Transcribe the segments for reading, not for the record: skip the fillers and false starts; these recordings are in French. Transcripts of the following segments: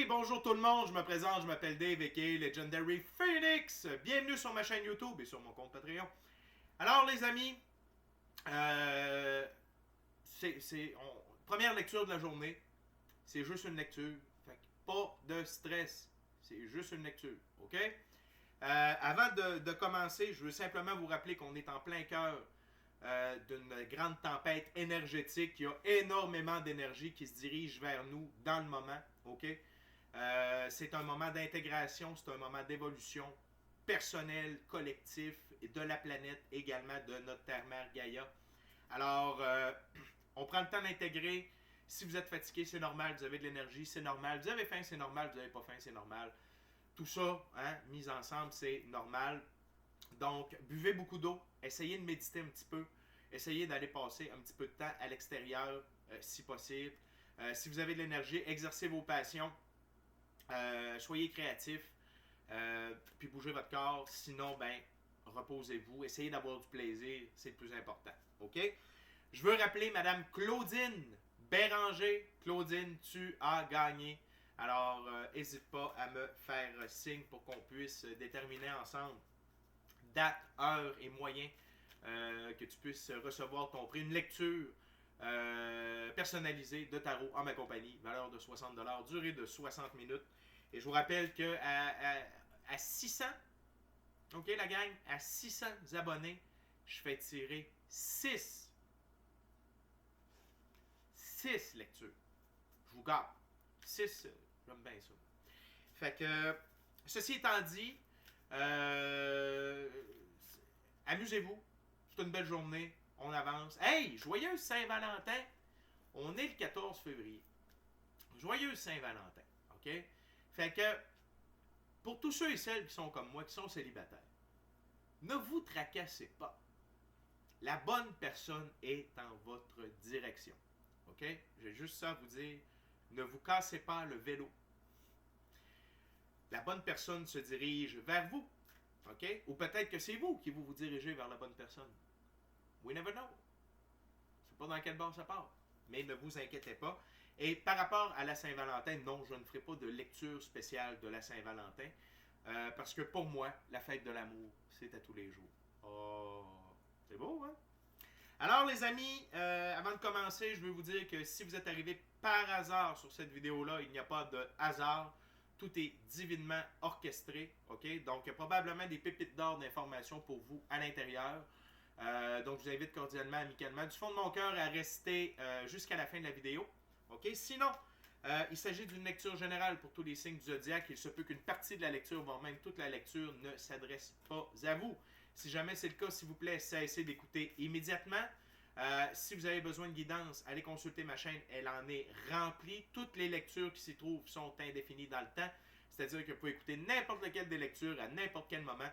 Oui, bonjour tout le monde, je me présente, je m'appelle Dave aka Legendary Phoenix. Bienvenue sur ma chaîne YouTube et sur mon compte Patreon. Alors les amis, première lecture de la journée, c'est juste une lecture. Fait que pas de stress, c'est juste une lecture, ok? Avant de commencer, je veux simplement vous rappeler qu'on est en plein cœur d'une grande tempête énergétique. Il y a énormément d'énergie qui se dirige vers nous dans le moment, ok? C'est un moment d'intégration, c'est un moment d'évolution personnelle, collectif, et de la planète également, de notre terre-mère Gaïa. Alors, on prend le temps d'intégrer. Si vous êtes fatigué, c'est normal, vous avez de l'énergie, c'est normal. Vous avez faim, c'est normal, vous n'avez pas faim, c'est normal. Tout ça, hein, mis ensemble, c'est normal. Donc, buvez beaucoup d'eau, essayez de méditer un petit peu, essayez d'aller passer un petit peu de temps à l'extérieur, si possible. Si vous avez de l'énergie, exercez vos passions. Soyez créatif, puis bougez votre corps. Sinon, ben, reposez-vous. Essayez d'avoir du plaisir, c'est le plus important. OK? Je veux rappeler Madame Claudine Béranger. Claudine, tu as gagné. Alors, n'hésite pas à me faire signe pour qu'on puisse déterminer ensemble date, heure et moyen que tu puisses recevoir ton prix. Une lecture personnalisée de tarot en ma compagnie, valeur de 60$, durée de 60 minutes. Et je vous rappelle que à 600, ok la gang, à 600 abonnés, je fais tirer 6 lectures. Je vous garde. 6, j'aime bien ça. Fait que, ceci étant dit, amusez-vous. C'est une belle journée. On avance. Hey, joyeuse Saint-Valentin. On est le 14 février. Joyeuse Saint-Valentin. OK? Fait que, pour tous ceux et celles qui sont comme moi, qui sont célibataires, ne vous tracassez pas. La bonne personne est en votre direction. OK? J'ai juste ça à vous dire. Ne vous cassez pas le vélo. La bonne personne se dirige vers vous. OK? Ou peut-être que c'est vous qui vous dirigez vers la bonne personne. We never know. Je ne sais pas dans quel bord ça part. Mais ne vous inquiétez pas. Et par rapport à la Saint-Valentin, non, je ne ferai pas de lecture spéciale de la Saint-Valentin. Parce que pour moi, la fête de l'amour, c'est à tous les jours. Oh, c'est beau, hein? Alors les amis, avant de commencer, je veux vous dire que si vous êtes arrivé par hasard sur cette vidéo-là, il n'y a pas de hasard. Tout est divinement orchestré, ok? Donc, il y a probablement des pépites d'or d'informations pour vous à l'intérieur. Donc, je vous invite cordialement, amicalement, du fond de mon cœur à rester jusqu'à la fin de la vidéo. Ok? Sinon, il s'agit d'une lecture générale pour tous les signes du zodiaque. Il se peut qu'une partie de la lecture, voire même toute la lecture, ne s'adresse pas à vous. Si jamais c'est le cas, s'il vous plaît, cessez d'écouter immédiatement. Si vous avez besoin de guidance, allez consulter ma chaîne, elle en est remplie. Toutes les lectures qui s'y trouvent sont indéfinies dans le temps, c'est-à-dire que vous pouvez écouter n'importe lequel des lectures à n'importe quel moment.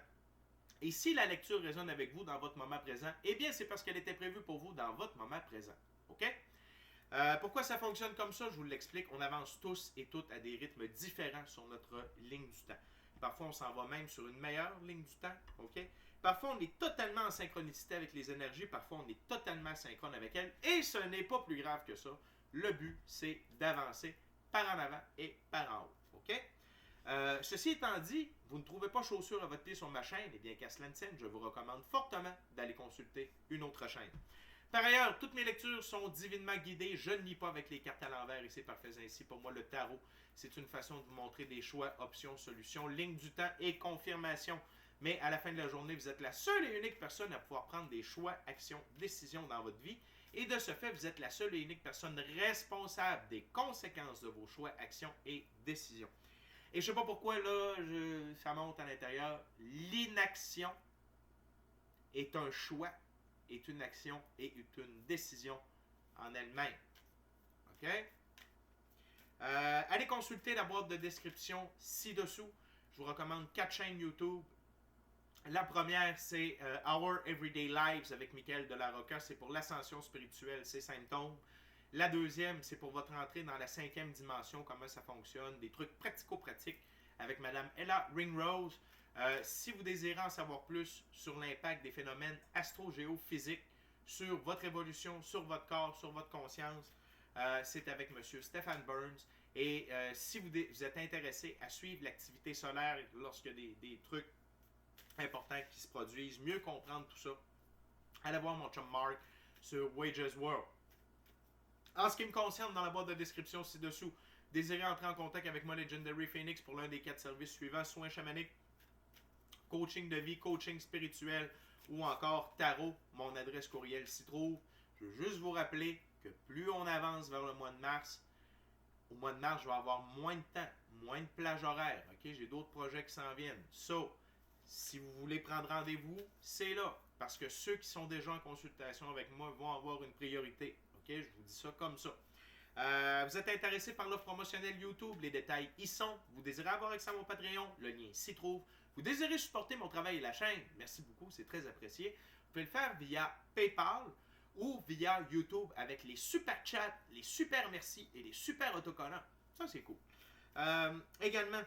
Et si la lecture résonne avec vous dans votre moment présent, eh bien c'est parce qu'elle était prévue pour vous dans votre moment présent. OK? Pourquoi ça fonctionne comme ça? Je vous l'explique. On avance tous et toutes à des rythmes différents sur notre ligne du temps. Parfois, on s'en va même sur une meilleure ligne du temps. OK? Parfois, on est totalement en synchronicité avec les énergies. Parfois, on est totalement synchrone avec elles. Et ce n'est pas plus grave que ça. Le but, c'est d'avancer par en avant et par en haut. OK? Ceci étant dit, vous ne trouvez pas chaussures à votre pied sur ma chaîne, eh bien qu'à cela ne tienne, je vous recommande fortement d'aller consulter une autre chaîne. Par ailleurs, toutes mes lectures sont divinement guidées. Je ne lis pas avec les cartes à l'envers et c'est parfait ainsi. Pour moi, le tarot, c'est une façon de vous montrer des choix, options, solutions, ligne du temps et confirmation. Mais à la fin de la journée, vous êtes la seule et unique personne à pouvoir prendre des choix, actions, décisions dans votre vie. Et de ce fait, vous êtes la seule et unique personne responsable des conséquences de vos choix, actions et décisions. Et je ne sais pas pourquoi, là, ça monte à l'intérieur. L'inaction est un choix, est une action et est une décision en elle-même. OK? Allez consulter la boîte de description ci-dessous. Je vous recommande 4 chaînes YouTube. La première, c'est Our Everyday Lives avec Michael de la Rocca. C'est pour l'ascension spirituelle, ses symptômes. La deuxième, c'est pour votre entrée dans la 5e dimension, comment ça fonctionne, des trucs pratico-pratiques avec Madame Ella Ringrose. Si vous désirez en savoir plus sur l'impact des phénomènes astro-géophysiques sur votre évolution, sur votre corps, sur votre conscience, c'est avec Monsieur Stéphane Burns. Et si vous êtes intéressé à suivre l'activité solaire lorsqu'il y a des trucs importants qui se produisent, mieux comprendre tout ça, allez voir mon chum Mark sur Wages World. En ce qui me concerne, dans la boîte de description ci-dessous, désirez entrer en contact avec moi, Legendary Phoenix, pour l'un des 4 services suivants: soins chamaniques, coaching de vie, coaching spirituel ou encore tarot. Mon adresse courriel s'y trouve. Je veux juste vous rappeler que plus on avance vers le mois de mars, au mois de mars, je vais avoir moins de temps, moins de plage horaire. Okay? J'ai d'autres projets qui s'en viennent. So, si vous voulez prendre rendez-vous, c'est là. Parce que ceux qui sont déjà en consultation avec moi vont avoir une priorité. Okay? Je vous dis ça comme ça. Vous êtes intéressé par l'offre promotionnelle YouTube, les détails y sont. Vous désirez avoir accès à mon Patreon, le lien s'y trouve. Vous désirez supporter mon travail et la chaîne, merci beaucoup, c'est très apprécié. Vous pouvez le faire via PayPal ou via YouTube avec les super chats, les super merci et les super autocollants. Ça, c'est cool. Également,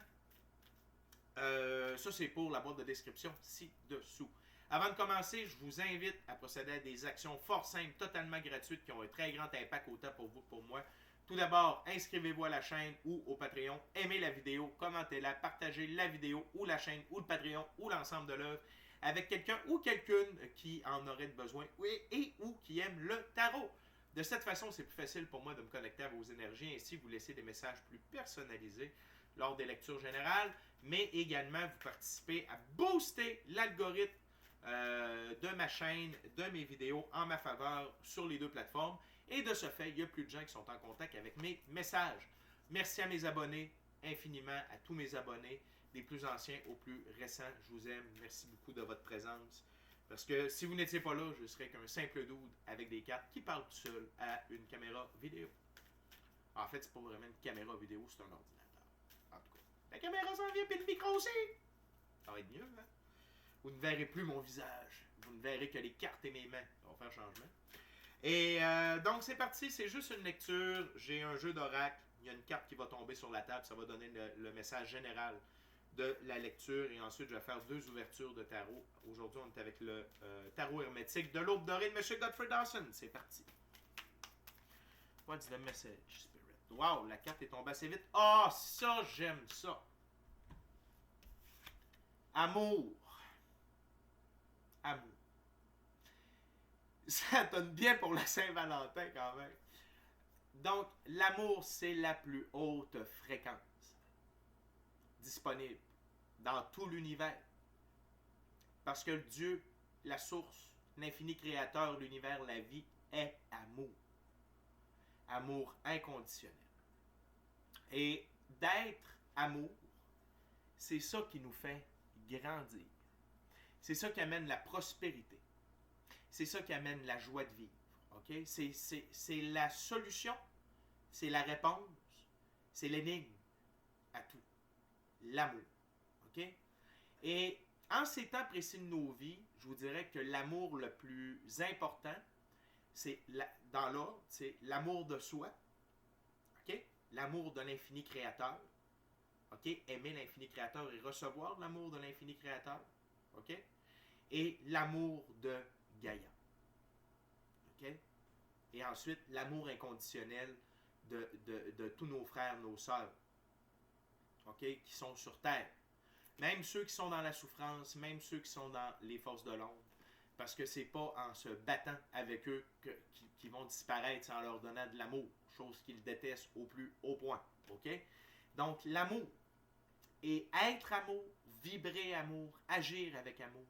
ça, c'est pour la boîte de description ci-dessous. Avant de commencer, je vous invite à procéder à des actions fort simples, totalement gratuites, qui ont un très grand impact autant pour vous que pour moi. Tout d'abord, inscrivez-vous à la chaîne ou au Patreon, aimez la vidéo, commentez-la, partagez la vidéo ou la chaîne ou le Patreon ou l'ensemble de l'œuvre avec quelqu'un ou quelqu'une qui en aurait besoin et ou qui aime le tarot. De cette façon, c'est plus facile pour moi de me connecter à vos énergies, ainsi vous laisser des messages plus personnalisés lors des lectures générales, mais également vous participez à booster l'algorithme de ma chaîne, de mes vidéos en ma faveur sur les 2 plateformes. Et de ce fait, il y a plus de gens qui sont en contact avec mes messages. Merci à mes abonnés, infiniment à tous mes abonnés, des plus anciens aux plus récents. Je vous aime. Merci beaucoup de votre présence. Parce que si vous n'étiez pas là, je serais qu'un simple dude avec des cartes qui parle tout seul à une caméra vidéo. En fait, c'est pas vraiment une caméra vidéo, c'est un ordinateur. En tout cas, la caméra s'en vient puis le micro aussi. Ça va être mieux, hein? Vous ne verrez plus mon visage. Vous ne verrez que les cartes et mes mains. Ça va faire changement. Et donc, c'est parti. C'est juste une lecture. J'ai un jeu d'oracle. Il y a une carte qui va tomber sur la table. Ça va donner le message général de la lecture. Et ensuite, je vais faire 2 ouvertures de tarot. Aujourd'hui, on est avec le tarot hermétique de l'Aube dorée de M. Godfrey Dawson. C'est parti. What's the message, Spirit? Wow, la carte est tombée assez vite. Ah, ça, j'aime ça. Amour. Amour. Ça donne bien pour la Saint-Valentin quand même. Donc, l'amour, c'est la plus haute fréquence disponible dans tout l'univers. Parce que Dieu, la source, l'infini créateur, l'univers, la vie, est amour. Amour inconditionnel. Et d'être amour, c'est ça qui nous fait grandir. C'est ça qui amène la prospérité. C'est ça qui amène la joie de vivre. Okay? C'est la solution, c'est la réponse, c'est l'énigme à tout. L'amour. Okay? Et en ces temps précis de nos vies, je vous dirais que l'amour le plus important, c'est dans l'ordre, c'est l'amour de soi, okay? L'amour de l'infini créateur, okay? Aimer l'infini créateur et recevoir l'amour de l'infini créateur, okay? Et l'amour de Gaïa. Okay? Et ensuite, l'amour inconditionnel de tous nos frères, nos sœurs, okay? Qui sont sur Terre. Même ceux qui sont dans la souffrance, même ceux qui sont dans les forces de l'ombre. Parce que c'est pas en se battant avec eux qu'ils vont disparaître, c'est en leur donnant de l'amour, chose qu'ils détestent au plus haut point. Okay? Donc, l'amour. Et être amour, vibrer amour, agir avec amour.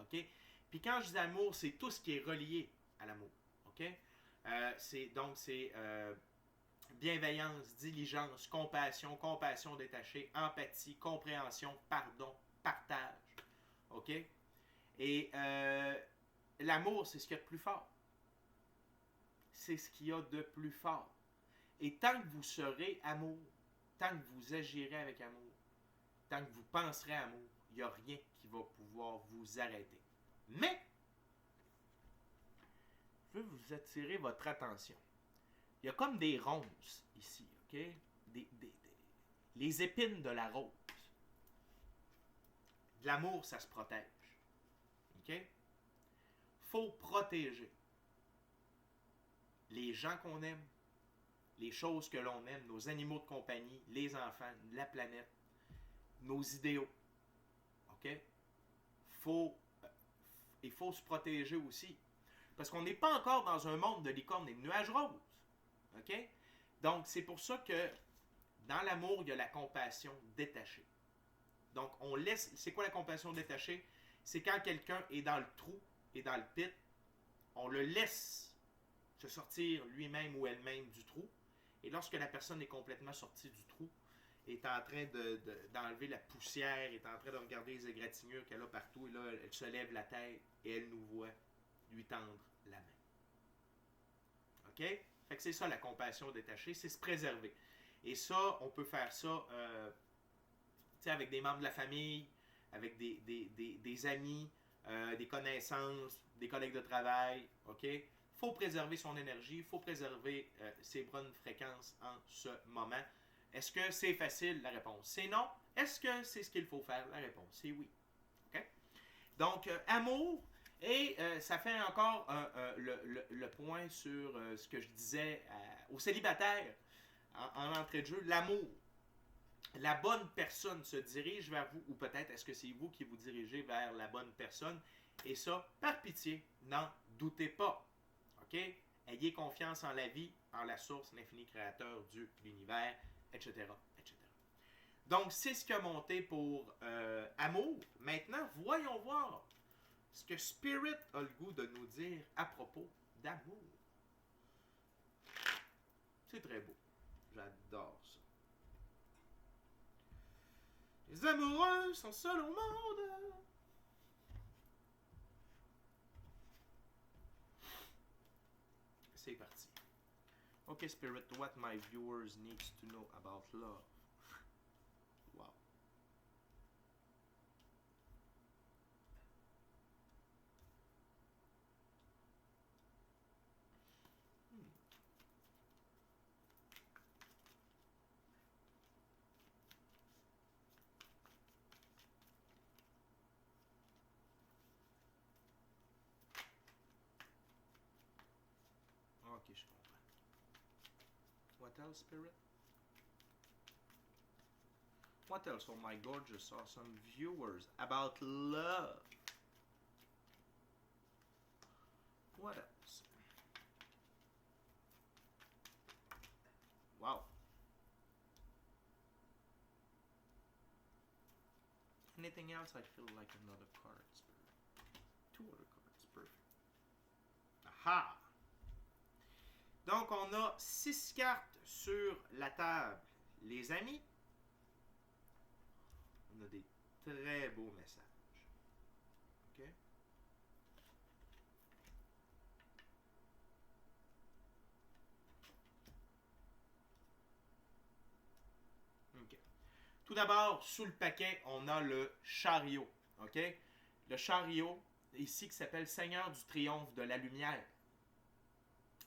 Okay? Puis quand je dis amour, c'est tout ce qui est relié à l'amour. Okay? C'est bienveillance, diligence, compassion détachée, empathie, compréhension, pardon, partage. OK? Et l'amour, c'est ce qu'il y a de plus fort. C'est ce qu'il y a de plus fort. Et tant que vous serez amour, tant que vous agirez avec amour, tant que vous penserez amour, il n'y a rien qui va pouvoir vous arrêter. Mais, je veux vous attirer votre attention. Il y a comme des ronces ici, OK? Les épines de la rose. De l'amour, ça se protège. OK? Faut protéger les gens qu'on aime, les choses que l'on aime, nos animaux de compagnie, les enfants, la planète, nos idéaux. OK? Il faut se protéger aussi. Parce qu'on n'est pas encore dans un monde de licornes et de nuages roses. OK? Donc, c'est pour ça que dans l'amour, il y a la compassion détachée. Donc, on laisse... C'est quoi la compassion détachée? C'est quand quelqu'un est dans le trou et dans le pit, on le laisse se sortir lui-même ou elle-même du trou. Et lorsque la personne est complètement sortie du trou, est en train d'enlever la poussière, est en train de regarder les égratignures qu'elle a partout, et là, elle se lève la tête et elle nous voit lui tendre la main. OK? Fait que c'est ça la compassion détachée, c'est se préserver. Et ça, on peut faire ça avec des membres de la famille, avec des amis, des connaissances, des collègues de travail. OK? Il faut préserver son énergie, il faut préserver ses bonnes fréquences en ce moment. Est-ce que c'est facile? La réponse, c'est non. Est-ce que c'est ce qu'il faut faire? La réponse, c'est oui. OK? Donc, amour, et ça fait encore le point sur ce que je disais aux célibataires en entrée de jeu. L'amour. La bonne personne se dirige vers vous, ou peut-être est-ce que c'est vous qui vous dirigez vers la bonne personne. Et ça, par pitié, n'en doutez pas. OK? Ayez confiance en la vie, en la source, l'infini créateur, Dieu, l'univers, etc., etc. Donc, c'est ce qui a monté pour amour. Maintenant, voyons voir ce que Spirit a le goût de nous dire à propos d'amour. C'est très beau. J'adore ça. Les amoureux sont seuls au monde. C'est parti. Okay, Spirit, what my viewers need to know about love. Wow. Ok, je comprends. What else, Spirit? What else for my gorgeous, awesome viewers about love? What else? Wow. Anything else? I feel like another card, Spirit. 2 other cards, perfect. Aha! Donc, on a 6 cartes sur la table. Les amis, on a des très beaux messages. OK? OK. Tout d'abord, sous le paquet, on a le chariot. OK? Le chariot, ici, qui s'appelle Seigneur du triomphe de la lumière.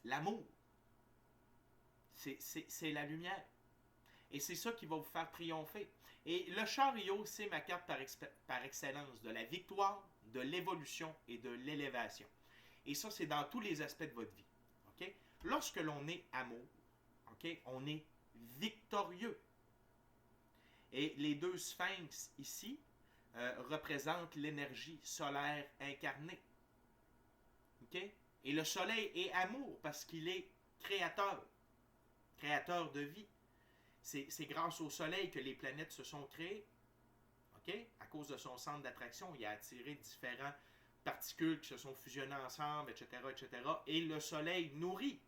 L'amour. C'est la lumière. Et c'est ça qui va vous faire triompher. Et le chariot, c'est ma carte par excellence de la victoire, de l'évolution et de l'élévation. Et ça, c'est dans tous les aspects de votre vie. Okay? Lorsque l'on est amour, okay, on est victorieux. Et les 2 sphinx ici représentent l'énergie solaire incarnée. Okay? Et le soleil est amour parce qu'il est créateur de vie. C'est grâce au soleil que les planètes se sont créées. Okay? À cause de son centre d'attraction, il a attiré différentes particules qui se sont fusionnées ensemble, etc., etc. Et le soleil nourrit.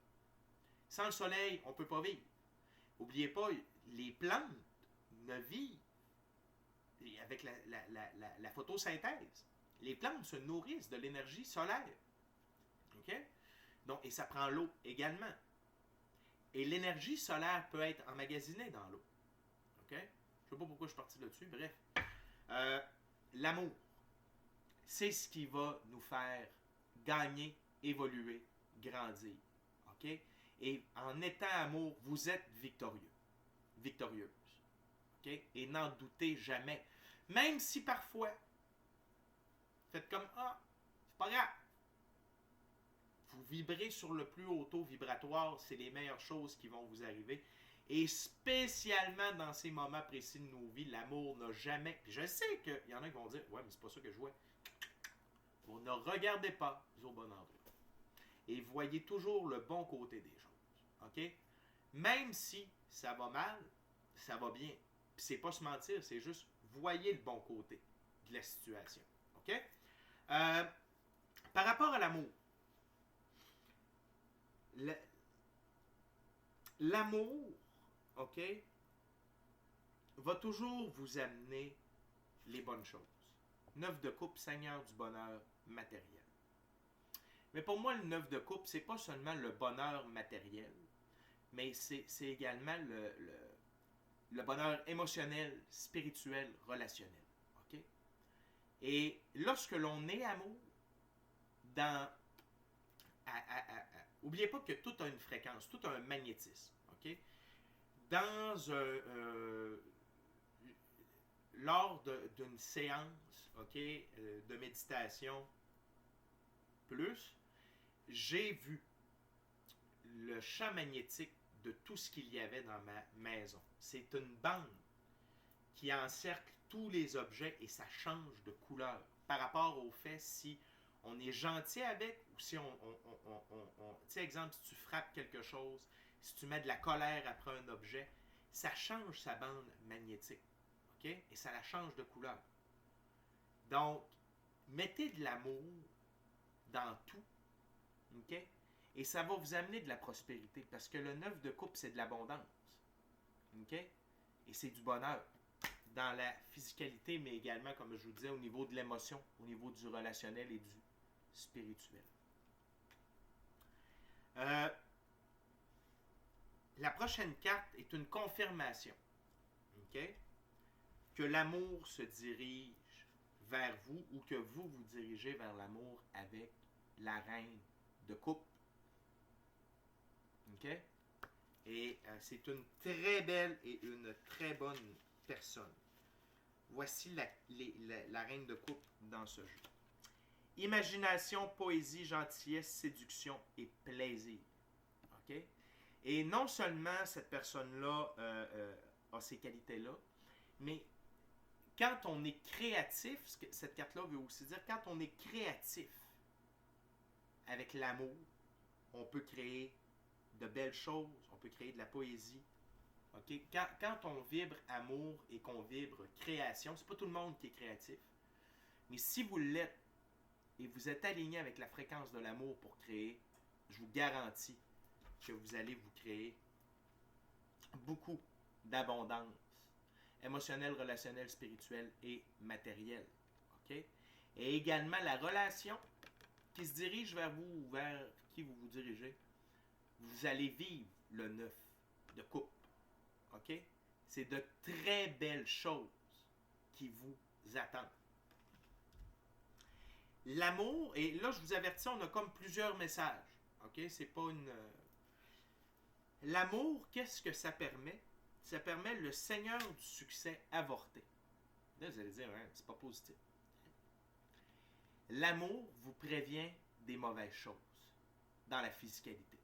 Sans le soleil, on ne peut pas vivre. N'oubliez pas, les plantes ne vivent avec la photosynthèse. Les plantes se nourrissent de l'énergie solaire. Okay? Donc, et ça prend l'eau également. Et l'énergie solaire peut être emmagasinée dans l'eau. OK? Je ne sais pas pourquoi je suis parti là-dessus. Bref. L'amour, c'est ce qui va nous faire gagner, évoluer, grandir. OK? Et en étant amour, vous êtes victorieux. Victorieuse. OK? Et n'en doutez jamais. Même si parfois, faites comme, ah, c'est pas grave. vous vibrez sur le plus haut taux vibratoire, c'est les meilleures choses qui vont vous arriver. Et spécialement dans ces moments précis de nos vies, l'amour n'a jamais... Puis je sais qu'il y en a qui vont dire « Ouais, mais c'est pas ça que je vois. » Vous ne regardez pas au bon endroit. Et voyez toujours le bon côté des choses. OK? Même si ça va mal, ça va bien. Puis c'est pas se mentir, c'est juste voyez le bon côté de la situation. OK? Par rapport à l'amour, l'amour, OK, va toujours vous amener les bonnes choses. 9 de coupe, Seigneur du bonheur matériel. Mais pour moi, le 9 de coupe, c'est pas seulement le bonheur matériel, mais c'est également le bonheur émotionnel, spirituel, relationnel. OK? Et lorsque l'on est amour, oubliez pas que tout a une fréquence, tout a un magnétisme. OK? Lors d'une séance, OK, de méditation plus, j'ai vu le champ magnétique de tout ce qu'il y avait dans ma maison. C'est une bande qui encercle tous les objets et ça change de couleur par rapport au fait si on est gentil avec ou si tu sais, exemple, si tu frappes quelque chose, si tu mets de la colère après un objet, ça change sa bande magnétique. OK? Et ça la change de couleur. Donc, mettez de l'amour dans tout. OK? Et ça va vous amener de la prospérité. Parce que le 9 de coupe, c'est de l'abondance. OK? Et c'est du bonheur. Dans la physicalité, mais également, comme je vous disais, au niveau de l'émotion, au niveau du relationnel et du spirituel. La prochaine carte est une confirmation. OK? Que l'amour se dirige vers vous ou que vous vous dirigez vers l'amour avec la reine de coupe. OK? Et c'est une très belle et une très bonne personne. Voici la reine de coupe dans ce jeu. Imagination, poésie, gentillesse, séduction et plaisir. OK? Et non seulement cette personne-là a ces qualités-là, mais quand on est créatif, cette carte-là veut aussi dire, quand on est créatif avec l'amour, on peut créer de belles choses, on peut créer de la poésie. Okay? Quand on vibre amour et qu'on vibre création, c'est pas tout le monde qui est créatif, mais si vous l'êtes et vous êtes aligné avec la fréquence de l'amour pour créer, je vous garantis que vous allez vous créer beaucoup d'abondance émotionnelle, relationnelle, spirituelle et matérielle. Okay? Et également la relation qui se dirige vers vous ou vers qui vous vous dirigez. Vous allez vivre le 9 de coupe. OK? C'est de très belles choses qui vous attendent. L'amour, et là je vous avertis, on a comme plusieurs messages. OK? C'est pas une... L'amour, qu'est-ce que ça permet? Ça permet le Seigneur du succès avorté. Là, vous allez dire, hein, c'est pas positif. L'amour vous prévient des mauvaises choses dans la physicalité.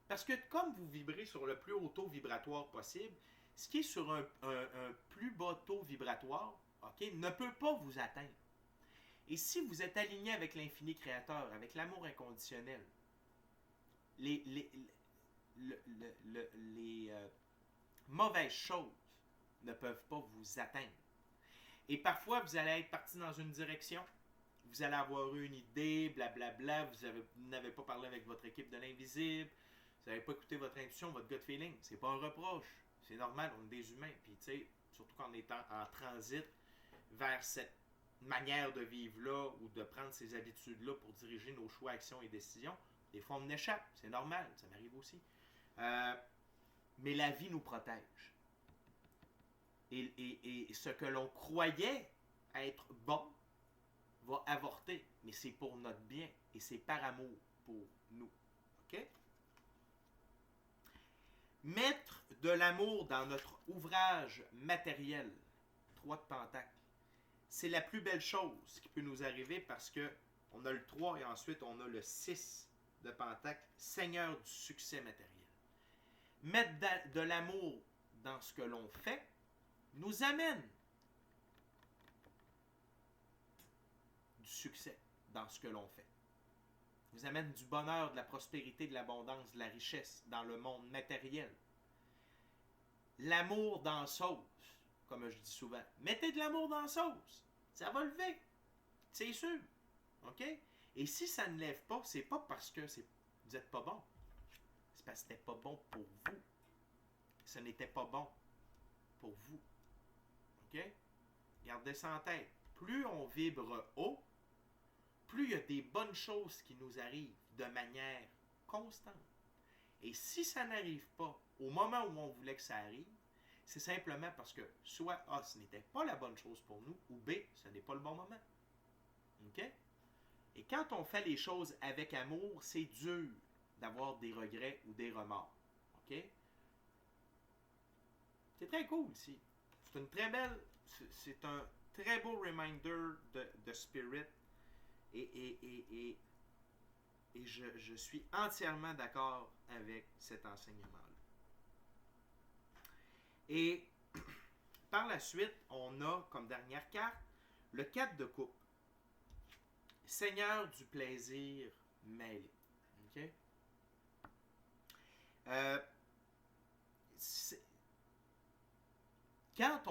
Parce que comme vous vibrez sur le plus haut taux vibratoire possible, ce qui est sur un plus bas taux vibratoire, okay, ne peut pas vous atteindre. Et si vous êtes aligné avec l'infini créateur, avec l'amour inconditionnel, les mauvaises choses ne peuvent pas vous atteindre. Et parfois, vous allez être parti dans une direction, vous allez avoir eu une idée, blablabla, vous n'avez pas parlé avec votre équipe de l'invisible, vous n'avez pas écouté votre intuition, votre gut feeling. C'est pas un reproche, c'est normal, on est des humains. Puis tu sais, surtout quand on est en transit vers cette manière de vivre-là ou de prendre ces habitudes-là pour diriger nos choix, actions et décisions, des fois on échappe, c'est normal, ça m'arrive aussi. Mais la vie nous protège. Et ce que l'on croyait être bon va avorter. Mais c'est pour notre bien et c'est par amour pour nous. OK? Mettre de l'amour dans notre ouvrage matériel, 3 de Pentacle, c'est la plus belle chose qui peut nous arriver parce que on a le 3 et ensuite on a le 6 de Pentacle, Seigneur du succès matériel. Mettre de l'amour dans ce que l'on fait nous amène du succès dans ce que l'on fait. Nous amène du bonheur, de la prospérité, de l'abondance, de la richesse dans le monde matériel. L'amour dans la sauce, comme je dis souvent. Mettez de l'amour dans la sauce. Ça va lever. C'est sûr. OK? Et si ça ne lève pas, c'est pas parce que vous n'êtes pas bon. C'est parce que c'était pas bon pour vous. Ce n'était pas bon pour vous. OK? Gardez ça en tête. Plus on vibre haut, plus il y a des bonnes choses qui nous arrivent de manière constante. Et si ça n'arrive pas au moment où on voulait que ça arrive, c'est simplement parce que soit A, ce n'était pas la bonne chose pour nous, ou B, ce n'est pas le bon moment. OK? Et quand on fait les choses avec amour, c'est dur d'avoir des regrets ou des remords. OK? C'est très cool ici. C'est une très belle, c'est un très beau reminder de Spirit. Et je suis entièrement d'accord avec cet enseignement-là. Et par la suite, on a comme dernière carte le 4 de coupe. Seigneur du plaisir mêlé. OK? Quand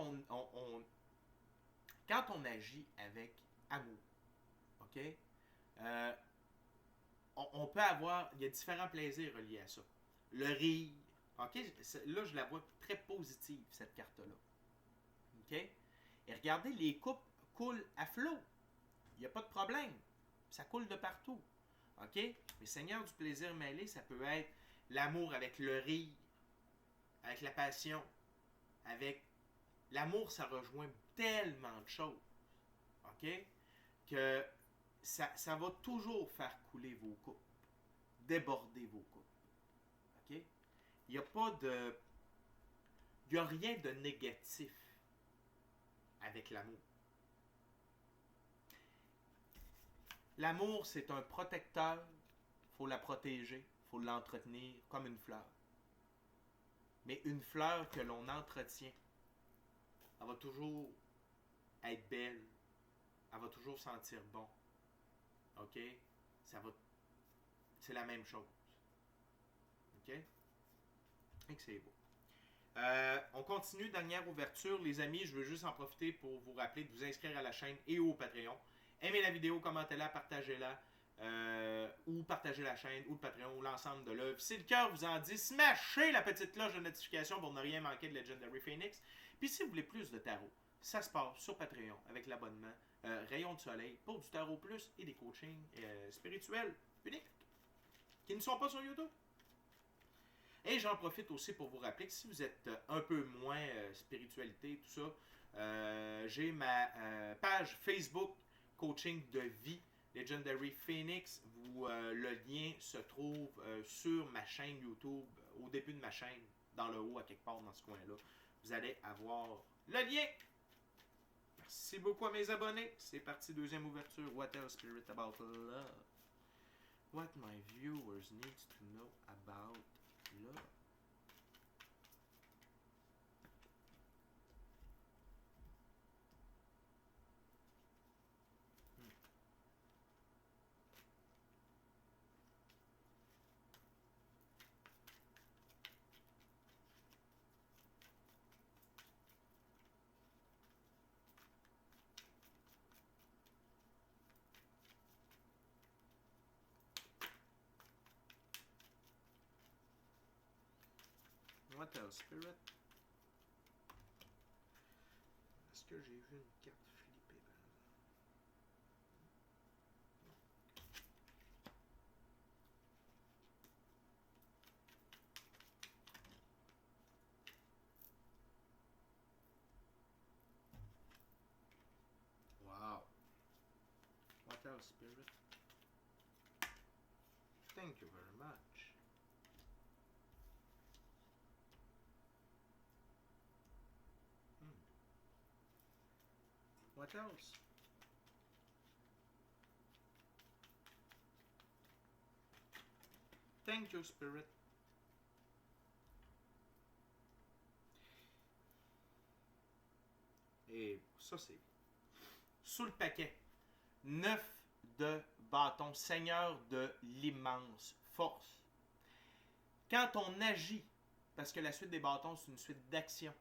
on agit avec amour, OK? On peut avoir, il y a différents plaisirs reliés à ça. Le rire, OK? Là, je la vois très positive, cette carte-là. OK? Et regardez, les coupes coulent à flot. Il n'y a pas de problème. Ça coule de partout. OK? Mais Seigneur du plaisir mêlé, ça peut être l'amour avec le rire, avec la passion, avec l'amour, ça rejoint tellement de choses. OK? Que ça va toujours faire couler vos coupes, déborder vos coupes. OK? Il n'y a pas de... Il n'y a rien de négatif avec l'amour. L'amour, c'est un protecteur. Il faut la protéger, il faut l'entretenir comme une fleur. Mais une fleur que l'on entretient, elle va toujours être belle. Elle va toujours sentir bon. OK? C'est la même chose. OK? Et que c'est beau. On continue, dernière ouverture. Les amis, je veux juste en profiter pour vous rappeler de vous inscrire à la chaîne et au Patreon. Aimez la vidéo, commentez-la, partagez-la. Ou partagez la chaîne, ou le Patreon, ou l'ensemble de l'œuvre. Si le cœur vous en dit, smashez la petite cloche de notification pour ne rien manquer de Legendary Phoenix. Puis si vous voulez plus de tarot, ça se passe sur Patreon avec l'abonnement Rayon de Soleil pour du tarot plus et des coachings spirituels uniques qui ne sont pas sur YouTube. Et j'en profite aussi pour vous rappeler que si vous êtes un peu moins spiritualité, tout ça, j'ai ma page Facebook Coaching de vie Legendary Phoenix. Le lien se trouve sur ma chaîne YouTube, au début de ma chaîne, dans le haut, à quelque part dans ce coin-là. Vous allez avoir le lien. Merci beaucoup à mes abonnés. C'est parti, deuxième ouverture. What else, Spirit, about love? What my viewers need to know about love? What else, Spirit? Est-ce que j'ai vu une carte flippée? Wow. What else, Spirit? Thank you very much. What else? Thank you, Spirit. Et ça, c'est sous le paquet. 9 de bâton, Seigneur de l'immense force. Quand on agit, parce que la suite des bâtons, c'est une suite d'actions.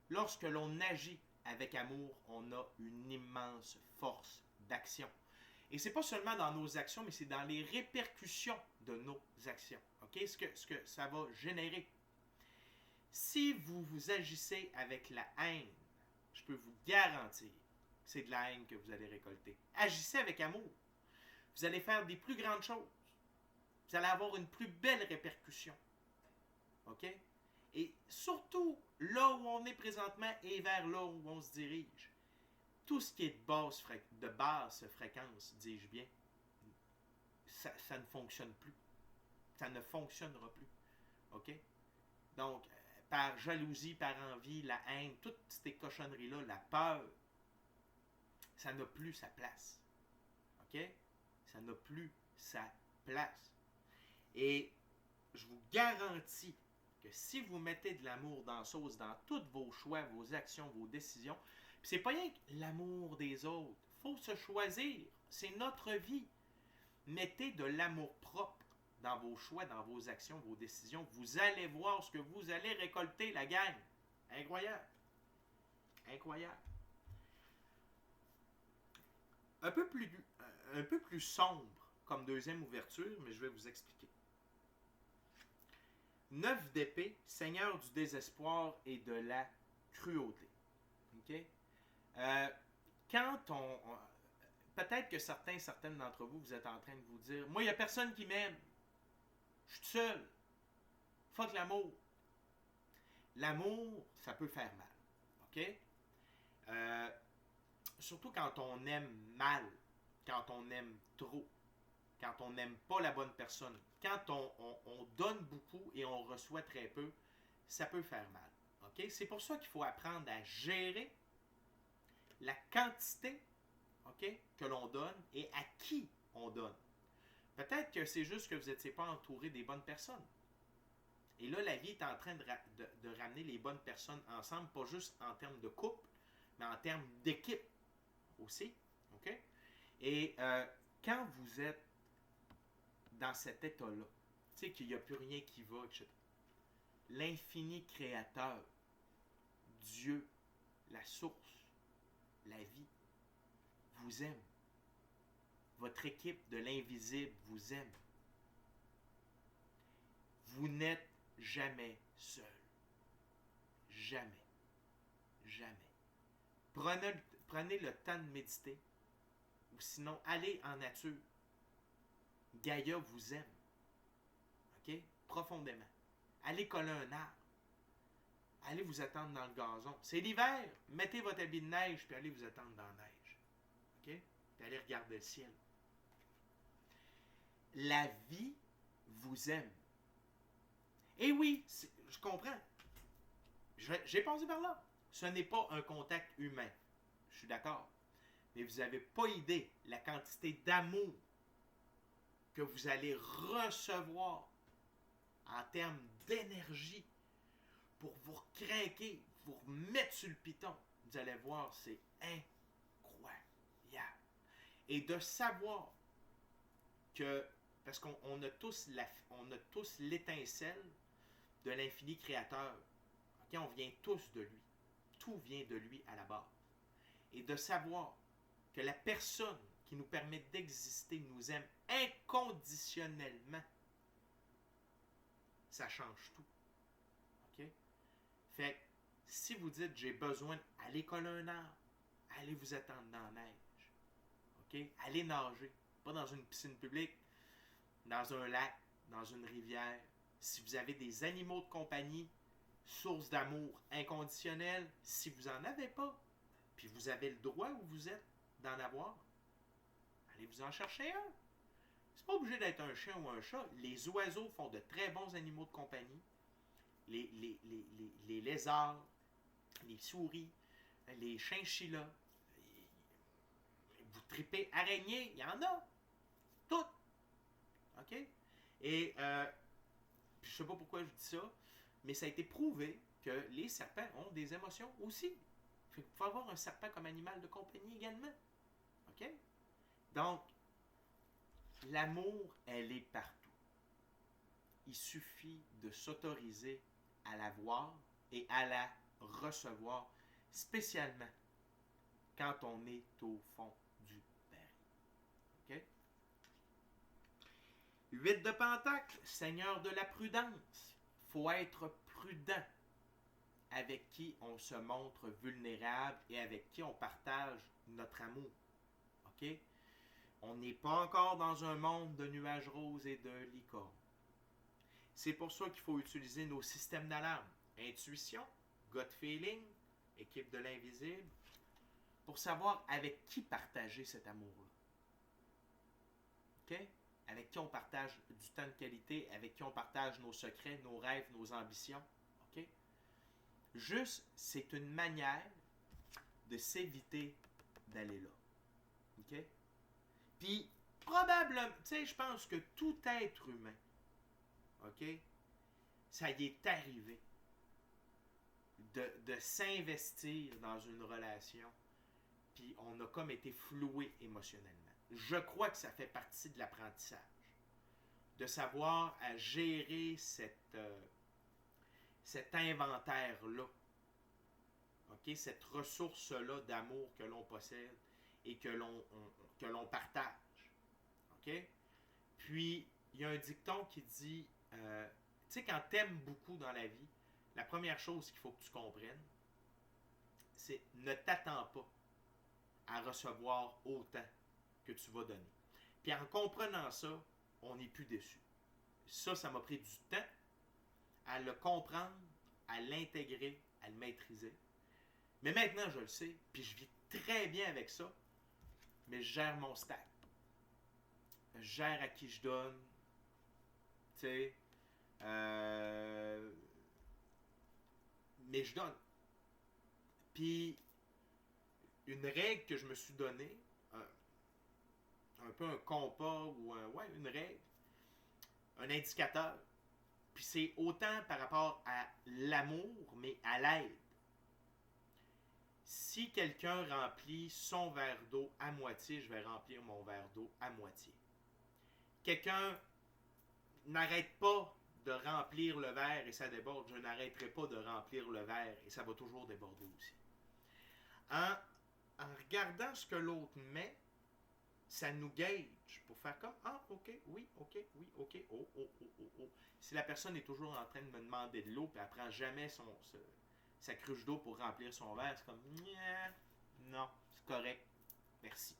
Lorsque l'on agit avec amour, on a une immense force d'action. Et c'est pas seulement dans nos actions, mais c'est dans les répercussions de nos actions. Okay? Ce que ça va générer. Si vous agissez avec la haine, je peux vous garantir que c'est de la haine que vous allez récolter. Agissez avec amour. Vous allez faire des plus grandes choses. Vous allez avoir une plus belle répercussion. OK? Et surtout, là où on est présentement et vers là où on se dirige, tout ce qui est de basse fréquence, dis-je bien, ça ne fonctionne plus. Ça ne fonctionnera plus. OK? Donc, par jalousie, par envie, la haine, toutes ces cochonneries-là, la peur, ça n'a plus sa place. OK? Ça n'a plus sa place. Et je vous garantis que si vous mettez de l'amour dans la sauce, dans tous vos choix, vos actions, vos décisions, puis c'est pas rien que l'amour des autres. Il faut se choisir. C'est notre vie. Mettez de l'amour propre dans vos choix, dans vos actions, vos décisions. Vous allez voir ce que vous allez récolter, la gang. Incroyable. Incroyable. Un peu plus sombre comme deuxième ouverture, mais je vais vous expliquer. 9 d'épée, Seigneur du désespoir et de la cruauté. OK? Quand peut-être que certaines d'entre vous, vous êtes en train de vous dire, moi, il n'y a personne qui m'aime. Je suis tout seul. Fuck l'amour. L'amour, ça peut faire mal. OK? Surtout quand on aime mal, quand on aime trop, quand on n'aime pas la bonne personne, quand on donne beaucoup et on reçoit très peu, ça peut faire mal. Okay? C'est pour ça qu'il faut apprendre à gérer la quantité, okay, que l'on donne et à qui on donne. Peut-être que c'est juste que vous n'étiez pas entouré des bonnes personnes. Et là, la vie est en train de ramener les bonnes personnes ensemble, pas juste en termes de couple, mais en termes d'équipe aussi. Okay? Et quand vous êtes dans cet état-là, tu sais qu'il n'y a plus rien qui va, etc. L'infini créateur, Dieu, la source, la vie, vous aime. Votre équipe de l'invisible vous aime. Vous n'êtes jamais seul. Jamais. Jamais. Prenez le temps de méditer. Ou sinon, allez en nature. Gaïa vous aime. OK? Profondément. Allez coller un arbre. Allez vous attendre dans le gazon. C'est l'hiver. Mettez votre habit de neige puis allez vous attendre dans la neige. OK? Puis allez regarder le ciel. La vie vous aime. Et oui, je comprends. J'ai passé par là. Ce n'est pas un contact humain. Je suis d'accord. Mais vous n'avez pas idée la quantité d'amour que vous allez recevoir en termes d'énergie pour vous craquer, vous remettre sur le piton. Vous allez voir, c'est incroyable. Et de savoir que, parce qu'on a tous l'étincelle de l'infini créateur. Okay? On vient tous de lui. Tout vient de lui à la base. Et de savoir que la personne qui nous permet d'exister nous aime inconditionnellement, ça change tout. OK? Fait que si vous dites j'ai besoin d'aller coller un arbre, allez vous attendre dans la neige. OK? Allez nager. Pas dans une piscine publique, dans un lac, dans une rivière. Si vous avez des animaux de compagnie, source d'amour inconditionnel, si vous n'en avez pas, puis vous avez le droit où vous êtes d'en avoir, allez vous en chercher un. C'est pas obligé d'être un chien ou un chat. Les oiseaux font de très bons animaux de compagnie. Les lézards, les souris, les chinchillas. Vous tripez araignées, il y en a. Toutes. OK? Et je ne sais pas pourquoi je dis ça, mais ça a été prouvé que les serpents ont des émotions aussi. Il faut avoir un serpent comme animal de compagnie également. OK? Donc, l'amour, elle est partout. Il suffit de s'autoriser à la voir et à la recevoir, spécialement quand on est au fond du baril. OK? 8 de Pentacle, Seigneur de la prudence. Il faut être prudent avec qui on se montre vulnérable et avec qui on partage notre amour. OK? On n'est pas encore dans un monde de nuages roses et de licornes. C'est pour ça qu'il faut utiliser nos systèmes d'alarme. Intuition, gut feeling, équipe de l'invisible, pour savoir avec qui partager cet amour-là. OK? Avec qui on partage du temps de qualité, avec qui on partage nos secrets, nos rêves, nos ambitions. OK? Juste, c'est une manière de s'éviter d'aller là. OK? Puis, probablement, tu sais, je pense que tout être humain, OK, ça y est arrivé de s'investir dans une relation, puis on a comme été floué émotionnellement. Je crois que ça fait partie de l'apprentissage, de savoir à gérer cet inventaire-là, OK, cette ressource-là d'amour que l'on possède et que l'on partage. OK? Puis, il y a un dicton qui dit, tu sais, quand tu aimes beaucoup dans la vie, la première chose qu'il faut que tu comprennes, c'est ne t'attends pas à recevoir autant que tu vas donner. Puis en comprenant ça, on n'est plus déçu. Ça m'a pris du temps à le comprendre, à l'intégrer, à le maîtriser. Mais maintenant, je le sais, puis je vis très bien avec ça, mais je gère mon stack. Je gère à qui je donne, tu sais, mais je donne. Puis, une règle que je me suis donnée, un peu un compas ou une règle, un indicateur, puis c'est autant par rapport à l'amour, mais à l'aide. Si quelqu'un remplit son verre d'eau à moitié, je vais remplir mon verre d'eau à moitié. Quelqu'un n'arrête pas de remplir le verre et ça déborde, je n'arrêterai pas de remplir le verre et ça va toujours déborder aussi. En regardant ce que l'autre met, ça nous gauge pour faire comme « Ah, ok, oui, ok, oh, oh, oh, oh, oh. » Si la personne est toujours en train de me demander de l'eau et elle ne prend jamais sa cruche d'eau pour remplir son verre, c'est comme « Non, c'est correct, merci. »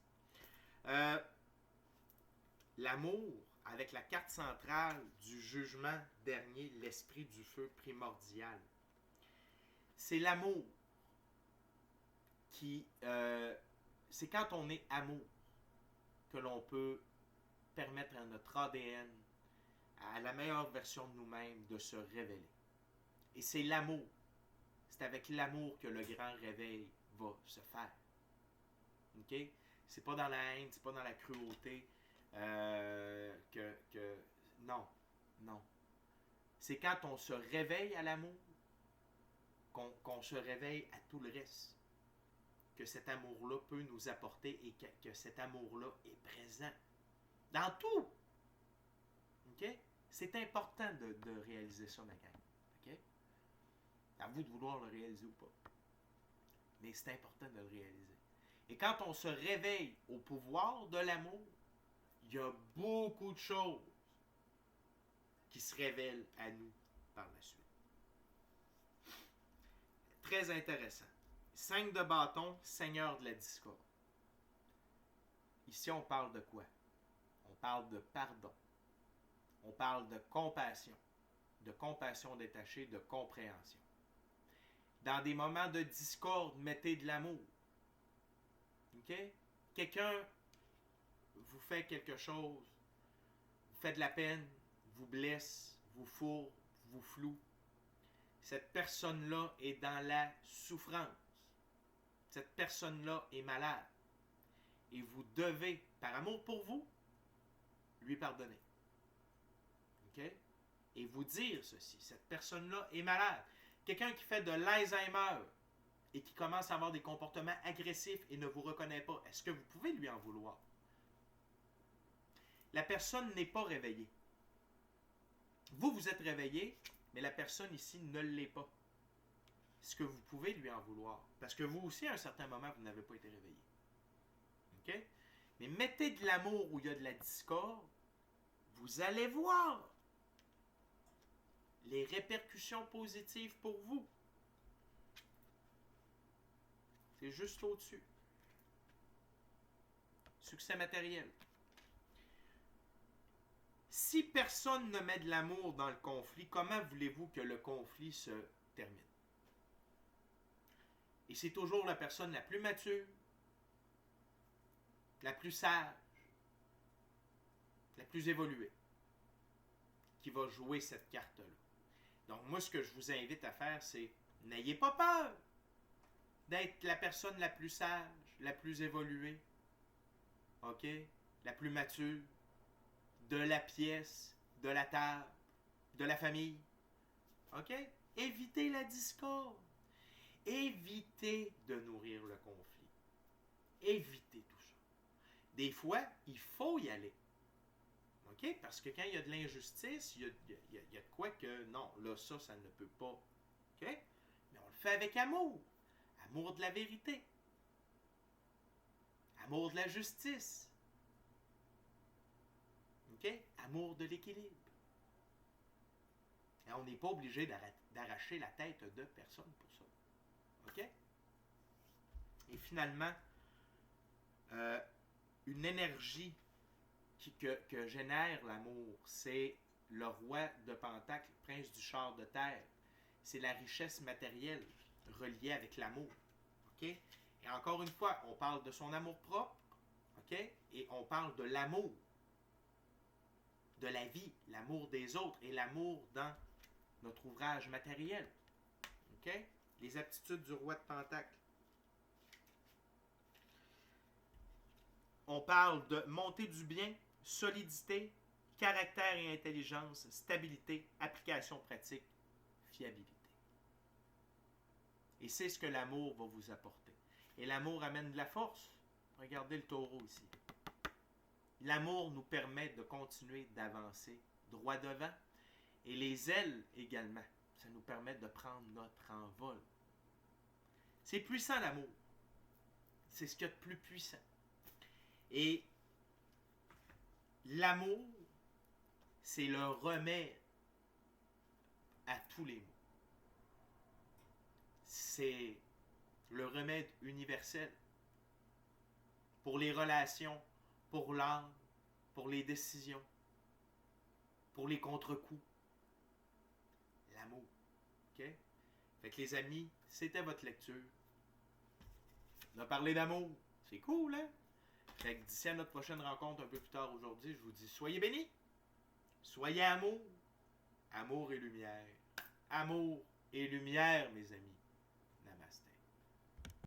L'amour, avec la carte centrale du jugement dernier, l'esprit du feu primordial. C'est l'amour qui... c'est quand on est amour que l'on peut permettre à notre ADN, à la meilleure version de nous-mêmes, de se révéler. Et c'est l'amour. C'est avec l'amour que le grand réveil va se faire. OK? C'est pas dans la haine, c'est pas dans la cruauté non. C'est quand on se réveille à l'amour qu'on se réveille à tout le reste. Que cet amour-là peut nous apporter et que cet amour-là est présent dans tout. OK? C'est important de réaliser ça, ma gang. OK? À vous de vouloir le réaliser ou pas. Mais c'est important de le réaliser. Et quand on se réveille au pouvoir de l'amour, il y a beaucoup de choses qui se révèlent à nous par la suite. Très intéressant. 5 de bâton, Seigneur de la discorde. Ici, on parle de quoi? On parle de pardon. On parle de compassion détachée, de compréhension. Dans des moments de discorde, mettez de l'amour. OK? Quelqu'un vous fait quelque chose, vous fait de la peine, vous blesse, vous fourre, vous floue. Cette personne-là est dans la souffrance. Cette personne-là est malade. Et vous devez, par amour pour vous, lui pardonner. OK? Et vous dire ceci, cette personne-là est malade. Quelqu'un qui fait de l'Alzheimer et qui commence à avoir des comportements agressifs et ne vous reconnaît pas, est-ce que vous pouvez lui en vouloir? La personne n'est pas réveillée. Vous, vous êtes réveillé, mais la personne ici ne l'est pas. Est-ce que vous pouvez lui en vouloir? Parce que vous aussi, à un certain moment, vous n'avez pas été réveillé. OK? Mais mettez de l'amour où il y a de la discorde, vous allez voir les répercussions positives pour vous. C'est juste au-dessus. Succès matériel. Si personne ne met de l'amour dans le conflit, comment voulez-vous que le conflit se termine? Et c'est toujours la personne la plus mature, la plus sage, la plus évoluée, qui va jouer cette carte-là. Donc moi, ce que je vous invite à faire, c'est n'ayez pas peur d'être la personne la plus sage, la plus évoluée, OK? La plus mature, de la pièce, de la table, de la famille, OK? Évitez la discorde. Évitez de nourrir le conflit. Évitez tout ça. Des fois, il faut y aller. OK? Parce que quand il y a de l'injustice, il y a de quoi que non, là, ça ne peut pas. OK? Mais on le fait avec amour. Amour de la vérité. Amour de la justice. OK? Amour de l'équilibre. Et on n'est pas obligé d'arracher la tête de personne pour ça. OK? Et finalement, une énergie que génère l'amour, c'est le roi de Pentacle, prince du char de terre. C'est la richesse matérielle reliée avec l'amour. OK? Et encore une fois, on parle de son amour propre, OK? Et on parle de l'amour, de la vie, l'amour des autres et l'amour dans notre ouvrage matériel. OK? Les aptitudes du roi de Pentacle. On parle de montée du bien, solidité, caractère et intelligence, stabilité, application pratique, fiabilité. Et c'est ce que l'amour va vous apporter. Et l'amour amène de la force. Regardez le taureau ici. L'amour nous permet de continuer d'avancer droit devant. Et les ailes également. Ça nous permet de prendre notre envol. C'est puissant l'amour. C'est ce qu'il y a de plus puissant. Et l'amour, c'est le remède à tous les maux. C'est le remède universel pour les relations, pour l'âme, pour les décisions, pour les contre-coups. L'amour. OK? Fait que les amis, c'était votre lecture. On a parlé d'amour. C'est cool, hein? Fait que d'ici à notre prochaine rencontre un peu plus tard aujourd'hui, je vous dis soyez bénis, soyez amour, amour et lumière. Amour et lumière, mes amis.